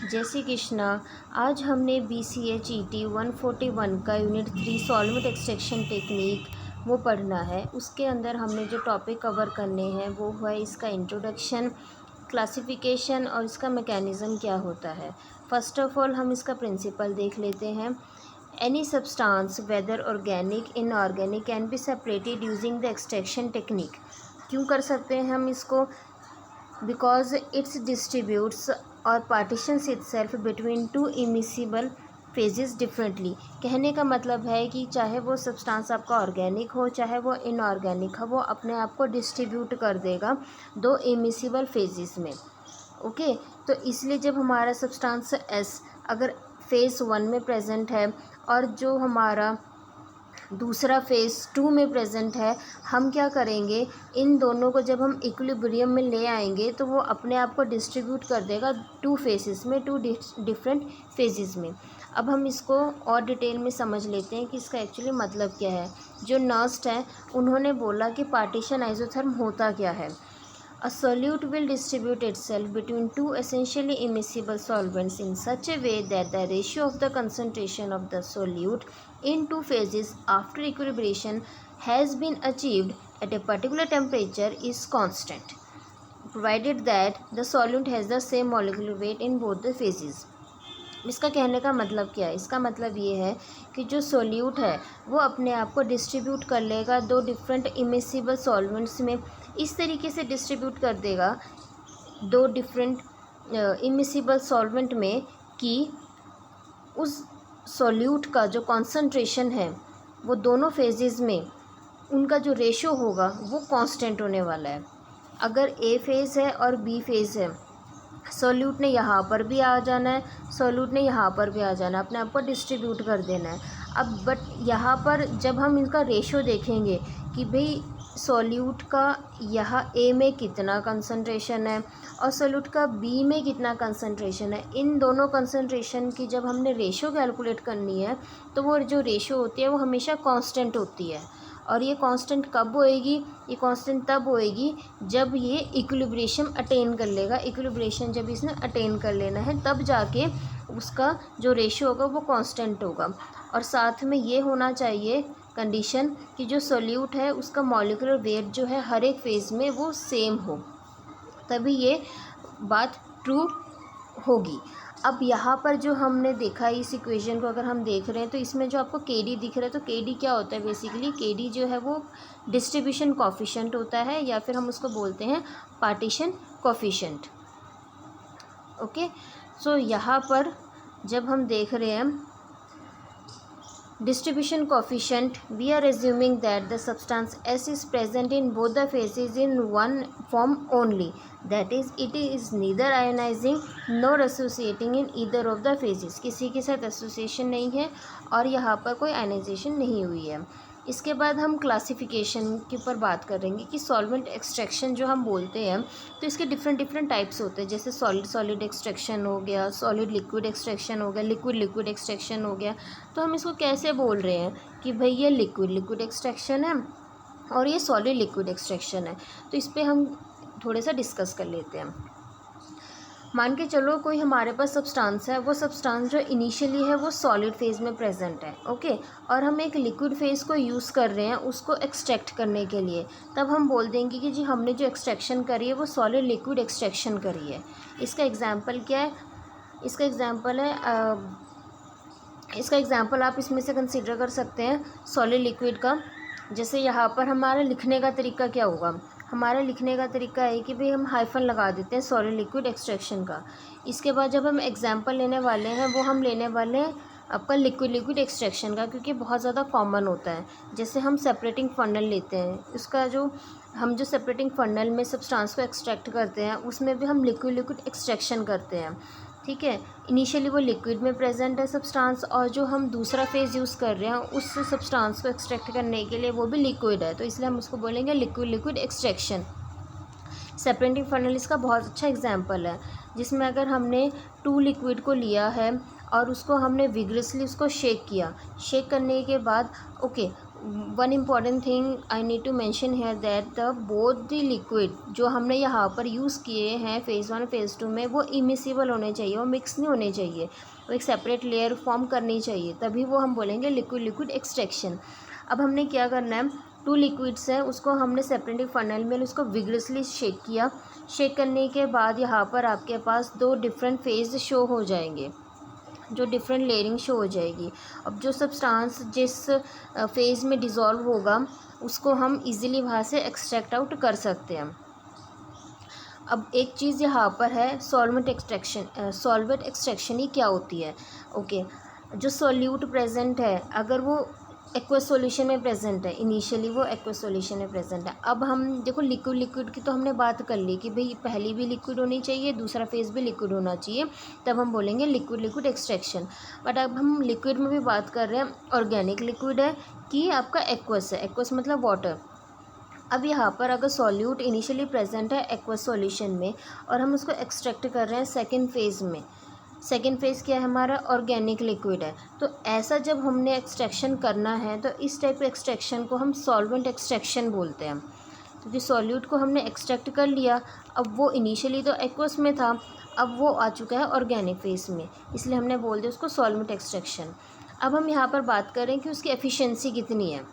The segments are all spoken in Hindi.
जय श्री कृष्णा। आज हमने BCHET 141 का यूनिट 3 सॉल्वेंट एक्सट्रैक्शन टेक्निक वो पढ़ना है। उसके अंदर हमने जो टॉपिक कवर करने हैं वो है इसका इंट्रोडक्शन, क्लासिफिकेशन और इसका मैकेनिज़्म क्या होता है। फर्स्ट ऑफ ऑल हम इसका प्रिंसिपल देख लेते हैं। Any substance whether organic inorganic can be separated using the extraction technique. क्यों कर सकते हैं हम इसको? बिकॉज इट्स डिस्ट्रीब्यूट्स और partitions itself between two immiscible phases differently. कहने का मतलब है कि चाहे वो सब्सटेंस आपका ऑर्गेनिक हो चाहे वो इनऑर्गेनिक हो, वो अपने आप को डिस्ट्रीब्यूट कर देगा दो इमिसिबल फेजेस में। ओके, तो इसलिए जब हमारा सब्सटेंस एस अगर फेज़ 1 में प्रेजेंट है और जो हमारा दूसरा फेज़ 2 में प्रेजेंट है, हम क्या करेंगे, इन दोनों को जब हम इक्विलिब्रियम में ले आएंगे तो वो अपने आप को डिस्ट्रीब्यूट कर देगा टू फेसेस में, टू डिफरेंट फेजेस में। अब हम इसको और डिटेल में समझ लेते हैं कि इसका एक्चुअली मतलब क्या है। जो नर्स्ट है उन्होंने बोला कि पार्टीशन आइसोथर्म होता क्या है। A solute will distribute itself between two essentially immiscible solvents in such a way that the ratio of the concentration of the solute in two phases after equilibration has been achieved at a particular temperature is constant, provided that the solute has the same molecular weight in both the phases. इसका कहने का मतलब क्या है? इसका मतलब ये है कि जो सोल्यूट है वो अपने आप को डिस्ट्रीब्यूट कर लेगा दो डिफरेंट इमिसिबल सॉल्वेंट्स में। इस तरीके से डिस्ट्रीब्यूट कर देगा दो डिफरेंट इमिसिबल सॉल्वेंट में कि उस सोल्यूट का जो कॉन्सेंट्रेशन है वो दोनों फेजेस में उनका जो रेशो होगा वो कांस्टेंट होने वाला है। अगर ए फेज़ है और बी फेज़ है, सोल्यूट ने यहाँ पर भी आ जाना है, सोल्यूट ने यहाँ पर भी आ जाना है, अपने आप को डिस्ट्रीब्यूट कर देना है। अब बट यहाँ पर जब हम इनका रेशो देखेंगे कि भाई सोल्यूट का यहाँ ए में कितना कंसंट्रेशन है और सोल्यूट का बी में कितना कंसंट्रेशन है, इन दोनों कंसंट्रेशन की जब हमने रेशो कैलकुलेट करनी है तो वो जो रेशो होती है वो हमेशा कांस्टेंट होती है। और ये कांस्टेंट कब होएगी? ये कांस्टेंट तब होएगी जब ये इक्विलिब्रेशन अटेन कर लेगा। इक्विलिब्रेशन जब इसने अटेन कर लेना है तब जाके उसका जो रेशो होगा वो कांस्टेंट होगा। और साथ में ये होना चाहिए कंडीशन कि जो सोल्यूट है उसका मॉलिक्यूलर वेट जो है हर एक फेज़ में वो सेम हो, तभी ये बात ट्रू होगी। अब यहाँ पर जो हमने देखा है इस इक्वेशन को अगर हम देख रहे हैं तो इसमें जो आपको KD दिख रहा है, तो KD क्या होता है? बेसिकली KD जो है वो डिस्ट्रीब्यूशन कोफिशिएंट होता है या फिर हम उसको बोलते हैं पार्टीशन कोफिशिएंट। ओके, सो यहाँ पर जब हम देख रहे हैं distribution coefficient, we are assuming that the substance S is present in both the phases in one form only, that is it is neither ionizing nor associating in either of the phases। किसी के साथ एसोसिएशन नहीं है और यहाँ पर कोई आयनाइजेशन नहीं हुई है। इसके बाद हम क्लासिफिकेशन के ऊपर बात करेंगे कि सॉल्वेंट एक्सट्रैक्शन जो हम बोलते हैं तो इसके डिफरेंट टाइप्स होते हैं, जैसे सॉलिड सॉलिड एक्सट्रैक्शन हो गया, सॉलिड लिक्विड एक्सट्रैक्शन हो गया, लिक्विड लिक्विड एक्सट्रैक्शन हो गया। तो हम इसको कैसे बोल रहे हैं कि भाई ये लिक्विड लिक्विड एक्सट्रैक्शन है और ये सॉलिड लिक्विड एक्सट्रैक्शन है। तो इस पर हम थोड़ा सा डिस्कस कर लेते हैं। मान के चलो कोई हमारे पास सब्सटेंस है, वो सब्सटेंस जो इनिशियली है वो सॉलिड फेज़ में प्रेजेंट है, ओके, और हम एक लिक्विड फेज़ को यूज़ कर रहे हैं उसको एक्सट्रैक्ट करने के लिए। तब हम बोल देंगे कि जी हमने जो एक्सट्रैक्शन करी है वो सॉलिड लिक्विड एक्सट्रैक्शन करी है। इसका एग्जांपल क्या है? इसका एग्जांपल आप इसमें से कंसीडर कर सकते हैं सॉलिड लिक्विड का। जैसे यहाँ पर हमारा लिखने का तरीका क्या होगा? हमारा लिखने का तरीका है कि भाई हम हाइफन लगा देते हैं सॉलिड लिक्विड एक्सट्रैक्शन का। इसके बाद जब हम एग्जांपल लेने वाले हैं वो हम लेने वाले हैं आपका लिक्विड लिक्विड एक्सट्रैक्शन का, क्योंकि बहुत ज़्यादा कॉमन होता है। जैसे हम सेपरेटिंग फनल लेते हैं, उसका जो हम जो सेपरेटिंग फनल में सब्सटेंस को एक्सट्रैक्ट करते हैं उसमें भी हम लिक्विड लिक्विड एक्सट्रैक्शन करते हैं, ठीक है। इनिशियली वो लिक्विड में प्रेजेंट है सब्सटेंस और जो हम दूसरा फेज़ यूज़ कर रहे हैं उस सब्सटेंस को एक्सट्रैक्ट करने के लिए वो भी लिक्विड है, तो इसलिए हम उसको बोलेंगे liquid liquid extraction. Separating funnel इसका बहुत अच्छा एग्जांपल है, जिसमें अगर हमने 2 लिक्विड को लिया है और उसको हमने विग्रसली उसको शेक किया, शेक करने के बाद okay one important thing I need to mention here that the both the liquid जो हमने यहाँ पर यूज़ किए हैं फेज़ 1 फेज़ 2 में, वो इमिसिबल होने चाहिए, वो मिक्स नहीं होने चाहिए, वो एक सेपरेट लेयर फॉर्म करनी चाहिए, तभी वो हम बोलेंगे लिक्विड लिक्विड एक्सट्रैक्शन। अब हमने क्या करना है, 2 लिक्विड्स हैं, उसको हमने सेपरेटली फनल में उसको विगरसली शेक किया। शेक करने के बाद यहाँ पर आपके पास 2 डिफरेंट फेज़ शो हो जाएंगे, जो डिफरेंट लेयरिंग शो हो जाएगी। अब जो सब्सटेंस जिस फेज़ में डिज़ोल्व होगा उसको हम इजीली वहाँ से एक्सट्रैक्ट आउट कर सकते हैं। अब एक चीज़ यहाँ पर है सॉल्वेंट एक्सट्रैक्शन। सॉल्वेंट एक्सट्रैक्शन ही क्या होती है? ओके, जो सॉल्यूट प्रेजेंट है अगर वो एक्वस सॉल्यूशन में प्रेजेंट है, इनिशियली वो एक्वस सॉल्यूशन में प्रेजेंट है। अब हम देखो लिक्विड लिक्विड की तो हमने बात कर ली कि भाई पहली भी लिक्विड होनी चाहिए, दूसरा फेज़ भी लिक्विड होना चाहिए, तब हम बोलेंगे लिक्विड लिक्विड एक्सट्रैक्शन। बट अब हम लिक्विड में भी बात कर रहे हैं, ऑर्गेनिक लिक्विड है कि आपका एक्वस है, एक्वस मतलब वाटर। अब यहाँ पर अगर सॉल्यूट इनिशियली प्रेजेंट है एक्वस सॉल्यूशन में और हम उसको एक्सट्रैक्ट कर रहे हैं सेकेंड फेज़ में, सेकेंड फेज़ क्या है हमारा, ऑर्गेनिक लिक्विड है, तो ऐसा जब हमने एक्सट्रैक्शन करना है तो इस टाइप के एक्सट्रैक्शन को हम सॉल्वेंट एक्सट्रैक्शन बोलते हैं। क्योंकि सॉल्यूट को हमने एक्सट्रैक्ट कर लिया, अब वो इनिशियली तो एक्वस में था, अब वो आ चुका है ऑर्गेनिक फेज़ में, इसलिए हमने बोल दिया उसको सॉल्वेंट एक्सट्रैक्शन। अब हम यहाँ पर बात करें कि उसकी एफिशिएंसी कितनी है,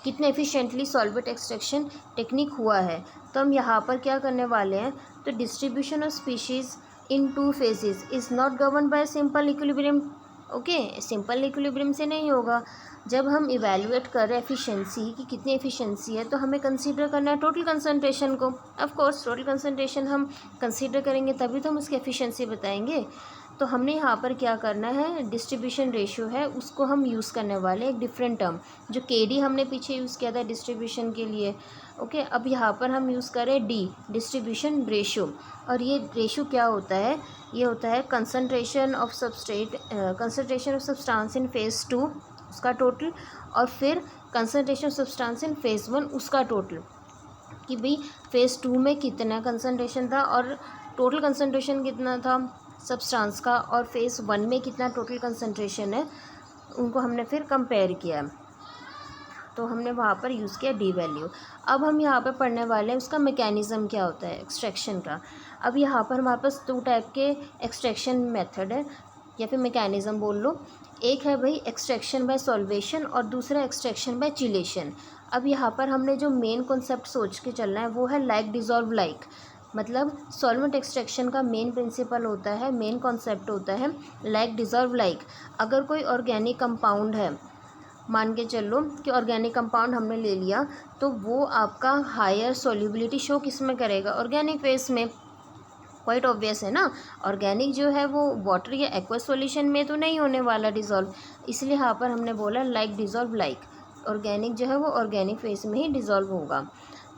कितने एफिशिएंटली सॉल्वेंट एक्सट्रैक्शन टेक्निक हुआ है। तो हम यहाँ पर क्या करने वाले हैं, तो distribution of species in 2 phases is not govern by simple equilibrium. Okay, simple equilibrium से नहीं होगा। जब हम इवेलुएट कर रहे हैं एफिशिएंसी कि कितनी एफिशिएंसी है, तो हमें कंसीडर करना है टोटल कंसंट्रेशन को। ऑफ कोर्स टोटल कंसंट्रेशन हम कंसीडर करेंगे तभी तो हम उसकी एफिशिएंसी बताएंगे। तो हमने यहाँ पर क्या करना है, डिस्ट्रीब्यूशन रेशियो है उसको हम यूज़ करने वाले एक डिफरेंट टर्म, जो KD हमने पीछे यूज़ किया था डिस्ट्रीब्यूशन के लिए। ओके, अब यहाँ पर हम यूज़ करें D, डिस्ट्रीब्यूशन रेशियो। और ये रेशियो क्या होता है, ये होता है concentration of substrate, concentration of substance in phase 2 उसका टोटल, और फिर concentration of substance in phase 1 उसका टोटल, कि भाई फेज़ 2 में कितना कंसंट्रेशन था और टोटल कंसंट्रेशन कितना था सब्सटेंस का, और फेज़ 1 में कितना टोटल कंसंट्रेशन है, उनको हमने फिर कंपेयर किया, तो हमने वहाँ पर यूज़ किया D वैल्यू। अब हम यहाँ पर पढ़ने वाले हैं उसका मैकेनिज़्म क्या होता है एक्सट्रैक्शन का। अब यहाँ पर हमारे पास 2 टाइप के एक्सट्रैक्शन मेथड है या फिर मैकेनिज़्म बोल लो। एक है भाई एक्सट्रैक्शन बाय सॉल्वेशन और दूसरा एक्सट्रैक्शन बाय चिलेशन। अब यहाँ पर हमने जो मेन कॉन्सेप्ट सोच के चलना है वो है लाइक डिज़ोल्व लाइक, मतलब सॉल्वेंट एक्सट्रैक्शन का मेन प्रिंसिपल होता है, मेन कॉन्सेप्ट होता है लाइक डिज़ोल्व लाइक। अगर कोई ऑर्गेनिक कंपाउंड है, मान के चलो कि ऑर्गेनिक कंपाउंड हमने ले लिया, तो वो आपका हायर सॉल्युबिलिटी शो किस में करेगा, ऑर्गेनिक फेस में। क्वाइट ऑब्वियस है ना, ऑर्गेनिक जो है वो वाटर या एक्वस सॉल्यूशन में तो नहीं होने वाला डिज़ोल्व, इसलिए यहाँ पर हमने बोला लाइक डिज़ोल्व लाइक, ऑर्गेनिक जो है वो ऑर्गेनिक फेस में ही डिज़ोल्व होगा।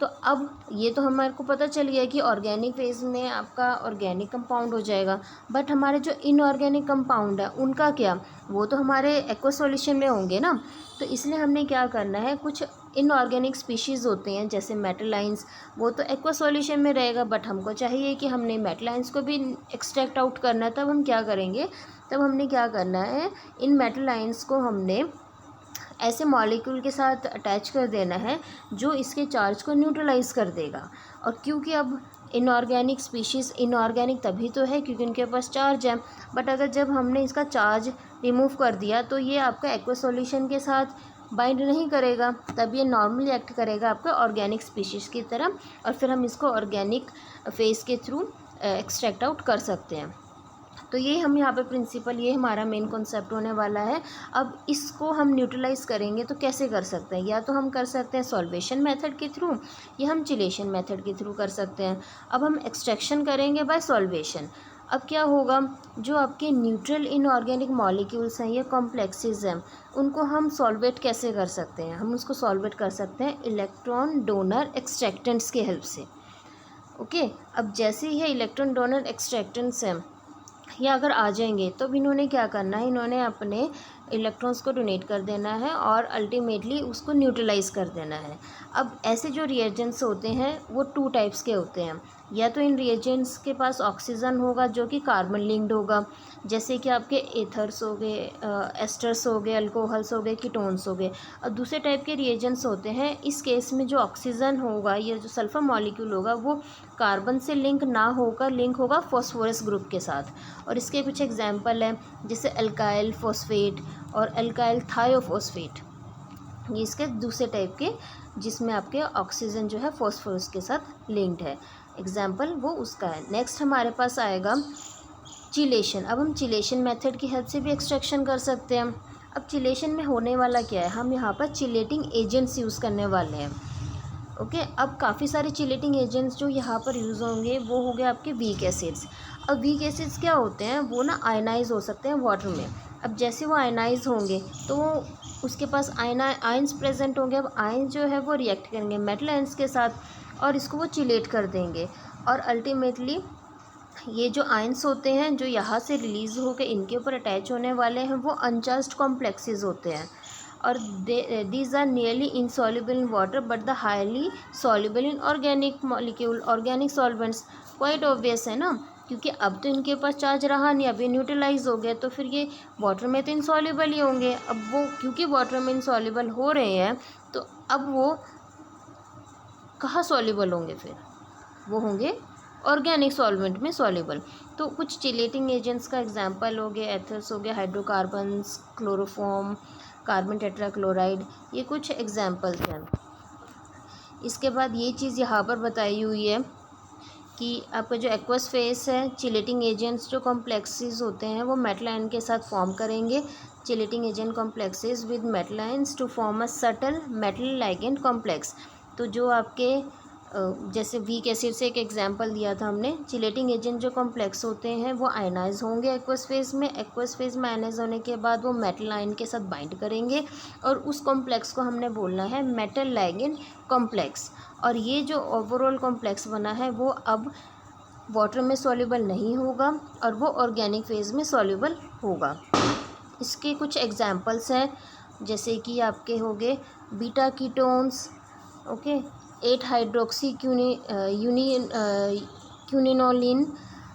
तो अब ये तो हमारे को पता चल गया कि ऑर्गेनिक फेज़ में आपका ऑर्गेनिक कंपाउंड हो जाएगा, बट हमारे जो इनऑर्गेनिक कंपाउंड है उनका क्या, वो तो हमारे एक्वस सॉल्यूशन में होंगे ना। तो इसलिए हमने क्या करना है, कुछ इनऑर्गेनिक स्पीशीज़ होते हैं जैसे मेटलाइंस, वो तो एक्वस सॉल्यूशन में रहेगा, बट हमको चाहिए कि हमने मेटलाइंस को भी एक्सट्रैक्ट आउट करना है, तब हम क्या करेंगे, तब हमने क्या करना है, इन मेटलाइंस को हमने ऐसे मॉलिक्यूल के साथ अटैच कर देना है जो इसके चार्ज को न्यूट्रलाइज़ कर देगा। और क्योंकि अब इनऑर्गेनिक स्पीशीज़ इनऑर्गेनिक तभी तो है क्योंकि उनके पास चार्ज है, बट अगर जब हमने इसका चार्ज रिमूव कर दिया तो ये आपका एक्वस सॉल्यूशन के साथ बाइंड नहीं करेगा, तब ये नॉर्मली एक्ट करेगा आपका ऑर्गेनिक स्पीशीज़ की तरह, और फिर हम इसको ऑर्गेनिक फेज़ के थ्रू एक्सट्रैक्ट आउट कर सकते हैं। तो ये हम यहाँ पे प्रिंसिपल, ये हमारा मेन कॉन्सेप्ट होने वाला है। अब इसको हम न्यूट्रलाइज़ करेंगे तो कैसे कर सकते हैं, या तो हम कर सकते हैं सॉल्वेशन मेथड के थ्रू या हम चिलेशन मेथड के थ्रू कर सकते हैं। अब हम एक्सट्रैक्शन करेंगे बाय सॉल्वेशन। अब क्या होगा, जो आपके न्यूट्रल इनऑर्गेनिक मॉलिक्यूल्स हैं या कॉम्प्लेक्सेस हैं, उनको हम सॉल्वेट कैसे कर सकते हैं, हम उसको सॉल्वेट कर सकते हैं इलेक्ट्रॉन डोनर एक्सट्रैक्टेंट्स की हेल्प से। ओके, अब जैसे ही ये इलेक्ट्रॉन डोनर एक्सट्रैक्टेंट्स हैं या अगर आ जाएंगे तो इन्होंने क्या करना है, इन्होंने अपने इलेक्ट्रॉन्स को डोनेट कर देना है और अल्टीमेटली उसको न्यूट्रलाइज़ कर देना है। अब ऐसे जो रिएजेंट्स होते हैं वो 2 टाइप्स के होते हैं, या तो इन रिएजेंट्स के पास ऑक्सीजन होगा जो कि कार्बन लिंक्ड होगा, जैसे कि आपके एथर्स हो गए, एस्टर्स हो गए, अल्कोहल्स हो गए, कीटोन्स हो गए। और दूसरे टाइप के रिएजेंट्स होते हैं, इस केस में जो ऑक्सीजन होगा या जो सल्फर मॉलिक्यूल होगा वो कार्बन से लिंक ना होकर लिंक होगा फॉस्फोरस ग्रुप के साथ। और इसके कुछ एग्जांपल हैं, जैसे अल्काइल फॉस्फेट और अल्काइल थायोफॉस्फेट, ये इसके दूसरे टाइप के जिसमें आपके ऑक्सीजन जो है फॉस्फोरस के साथ लिंक्ड है, एग्जाम्पल वो उसका है। नेक्स्ट हमारे पास आएगा चिलेशन। अब हम चिलेशन मेथड की हेल्प से भी एक्सट्रैक्शन कर सकते हैं। अब चिलेशन में होने वाला क्या है, हम यहाँ पर चिलेटिंग एजेंट्स यूज़ करने वाले हैं। ओके, अब काफ़ी सारे चिलेटिंग एजेंट्स जो यहाँ पर यूज़ होंगे वो हो गए आपके वीक एसिड्स। अब वीक एसिड्स क्या होते हैं, वो ना आयनाइज हो सकते हैं वाटर में। अब जैसे वो आयनाइज होंगे तो उसके पास आयंस प्रेजेंट होंगे। अब आयंस जो है वो रिएक्ट करेंगे मेटल आयंस के साथ और इसको वो चिलेट कर देंगे। और अल्टीमेटली ये जो आयंस होते हैं जो यहाँ से रिलीज़ होकर इनके ऊपर अटैच होने वाले हैं वो अनचार्ज्ड कॉम्प्लेक्सेस होते हैं। और these are nearly insoluble in water but the highly soluble in organic molecule, organic solvents. Quite obvious है ना, क्योंकि अब तो इनके पास चार्ज रहा नहीं, अब ये न्यूट्रलाइज हो गए, तो फिर ये वाटर में तो इनसॉल्युबल ही होंगे। अब वो क्योंकि वाटर में इनसॉल्युबल हो रहे हैं तो अब वो कहाँ सॉल्युबल होंगे, फिर वो होंगे ऑर्गेनिक सॉल्वेंट में सॉल्युबल। तो कुछ चिलेटिंग एजेंट्स का एग्जांपल हो गए एथर्स हो गए, हाइड्रोकार्बन्स, क्लोरोफॉर्म, कार्बन टेट्राक्लोराइड, ये कुछ एग्जांपल्स हैं। इसके बाद ये चीज़ यहाँ पर बताई हुई है कि आपका जो एक्वस फेस है, चिलेटिंग एजेंट्स जो कॉम्प्लेक्सेस होते हैं वो मेटल आयन के साथ फॉर्म करेंगे। Chelating agent complexes with metal ions to form a stable metal ligand complex. तो जो आपके जैसे वीक एसिड से एक एग्जांपल दिया था हमने, चिलेटिंग एजेंट जो कॉम्प्लेक्स होते हैं वो आयनाइज होंगे एक्वस फेज में। एक्वस फेज में आयनाइज होने के बाद वो मेटल आयन के साथ बाइंड करेंगे और उस कॉम्प्लेक्स को हमने बोलना है मेटल लाइगेंड कॉम्प्लेक्स। और ये जो ओवरऑल कॉम्प्लेक्स बना है वो अब वाटर में सॉल्युबल नहीं होगा और वो ऑर्गेनिक फेज में सॉल्युबल होगा। इसके कुछ एग्जांपल्स हैं, जैसे कि आपके हो गए बीटा कीटोन्स, ओके, 8 हाइड्रोक्सी क्यूनिनोलिन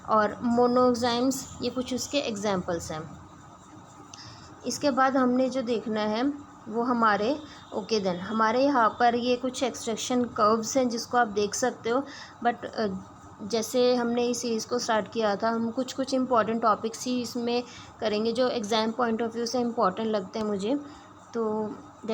और मोनोएंजाइम्स, ये कुछ उसके एग्जांपल्स हैं। इसके बाद हमने जो देखना है वो हमारे देन हमारे यहाँ पर ये कुछ एक्सट्रैक्शन कर्व्स हैं जिसको आप देख सकते हो। बट जैसे हमने इस सीरीज़ को स्टार्ट किया था, हम कुछ कुछ इम्पॉर्टेंट टॉपिक्स ही इसमें करेंगे जो एग्ज़ाम पॉइंट ऑफ व्यू से इम्पॉर्टेंट लगते हैं मुझे। तो